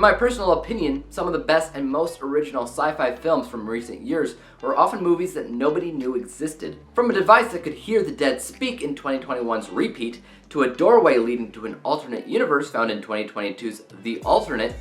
In my personal opinion, some of the best and most original sci-fi films from recent years were often movies that nobody knew existed. From a device that could hear the dead speak in 2021's Repeat, to a doorway leading to an alternate universe found in 2022's The Alternate,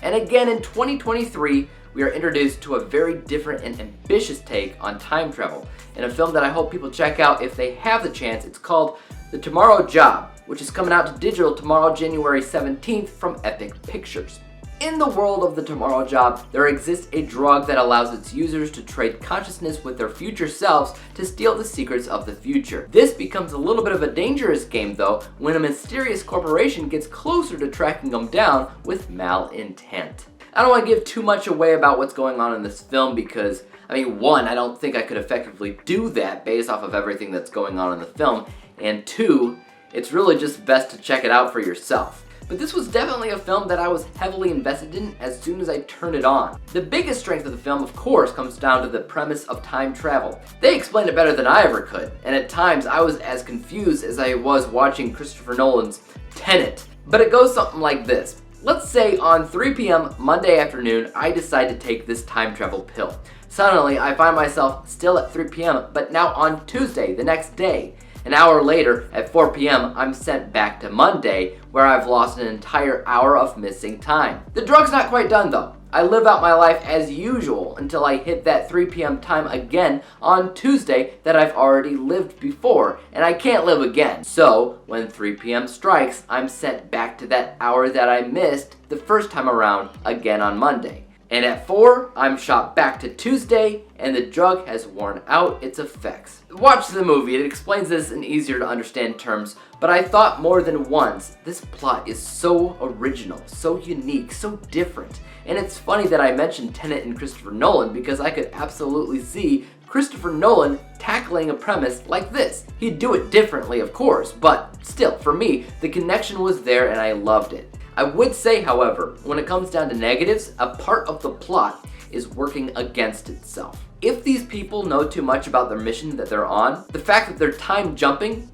and again in 2023, we are introduced to a very different and ambitious take on time travel, in a film that I hope people check out if they have the chance. It's called The Tomorrow Job, which is coming out to digital tomorrow, January 17th from Epic Pictures. In the world of The Tomorrow Job, there exists a drug that allows its users to trade consciousness with their future selves to steal the secrets of the future. This becomes a little bit of a dangerous game though, when a mysterious corporation gets closer to tracking them down with malintent. I don't want to give too much away about what's going on in this film because, one, I don't think I could effectively do that based off of everything that's going on in the film, and two, it's really just best to check it out for yourself. But this was definitely a film that I was heavily invested in as soon as I turned it on. The biggest strength of the film, of course, comes down to the premise of time travel. They explained it better than I ever could, and at times I was as confused as I was watching Christopher Nolan's Tenet. But it goes something like this. Let's say on 3 p.m. Monday afternoon, I decide to take this time travel pill. Suddenly, I find myself still at 3 p.m., but now on Tuesday, the next day. An hour later, at 4 p.m., I'm sent back to Monday, where I've lost an entire hour of missing time. The drug's not quite done though. I live out my life as usual until I hit that 3 p.m. time again on Tuesday that I've already lived before, and I can't live again. So, when 3 p.m. strikes, I'm sent back to that hour that I missed the first time around again on Monday. And at 4, I'm shot back to Tuesday, and the drug has worn out its effects. Watch the movie, it explains this in easier to understand terms, but I thought more than once, this plot is so original, so unique, so different. And it's funny that I mentioned Tenet and Christopher Nolan because I could absolutely see Christopher Nolan tackling a premise like this. He'd do it differently, of course, but still, for me, the connection was there and I loved it. I would say, however, when it comes down to negatives, a part of the plot is working against itself. If these people know too much about their mission that they're on, the fact that they're time jumping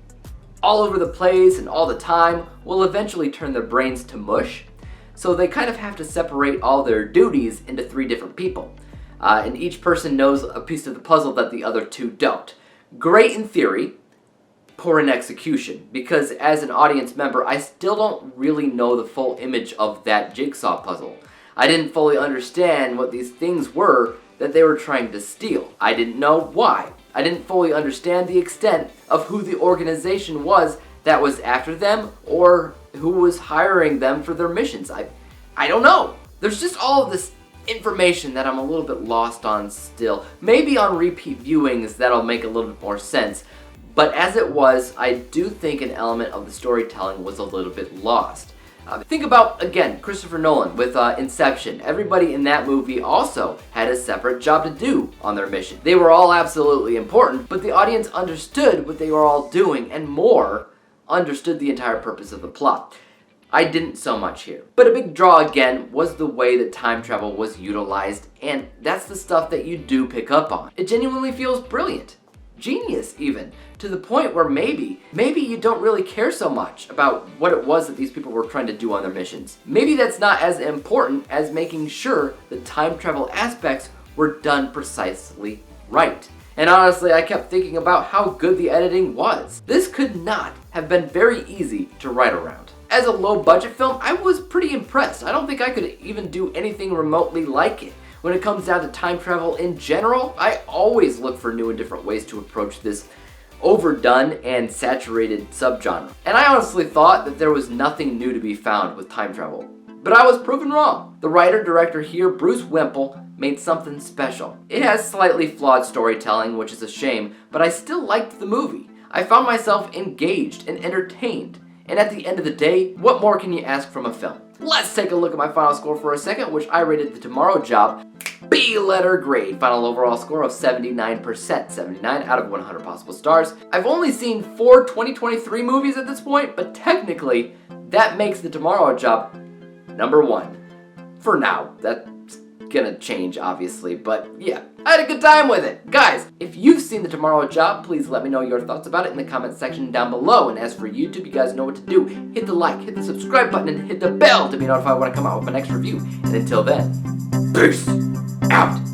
all over the place and all the time will eventually turn their brains to mush. So they kind of have to separate all their duties into 3 different people. And each person knows a piece of the puzzle that the other 2 don't. Great in theory, poor in execution, because as an audience member, I still don't really know the full image of that jigsaw puzzle. I didn't fully understand what these things were that they were trying to steal. I didn't know why. I didn't fully understand the extent of who the organization was that was after them or who was hiring them for their missions. I don't know. There's just all of this information that I'm a little bit lost on still. Maybe on repeat viewings that'll make a little bit more sense. But as it was, I do think an element of the storytelling was a little bit lost. Think about, again, Christopher Nolan with Inception. Everybody in that movie also had a separate job to do on their mission. They were all absolutely important, but the audience understood what they were all doing and more, understood the entire purpose of the plot. I didn't so much here. But a big draw again was the way that time travel was utilized, and that's the stuff that you do pick up on. It genuinely feels brilliant. Genius even, to the point where maybe you don't really care so much about what it was that these people were trying to do on their missions. Maybe that's not as important as making sure the time travel aspects were done precisely right. And honestly, I kept thinking about how good the editing was. This could not have been very easy to write around. As a low budget film, I was pretty impressed. I don't think I could even do anything remotely like it. When it comes down to time travel in general, I always look for new and different ways to approach this overdone and saturated subgenre. And I honestly thought that there was nothing new to be found with time travel. But I was proven wrong. The writer-director here, Bruce Wemple, made something special. It has slightly flawed storytelling, which is a shame, but I still liked the movie. I found myself engaged and entertained. And at the end of the day, what more can you ask from a film? Let's take a look at my final score for a second, which I rated The Tomorrow Job B-letter grade. Final overall score of 79%, 79 out of 100 possible stars. I've only seen 4 2023 movies at this point, but technically, that makes The Tomorrow Job number 1. For now. That's gonna change, obviously, but yeah, I had a good time with it. Guys, if you've seen The Tomorrow Job, please let me know your thoughts about it in the comment section down below. And as for YouTube, you guys know what to do. Hit the like, hit the subscribe button, and hit the bell to be notified when I come out with my next review. And until then, peace out.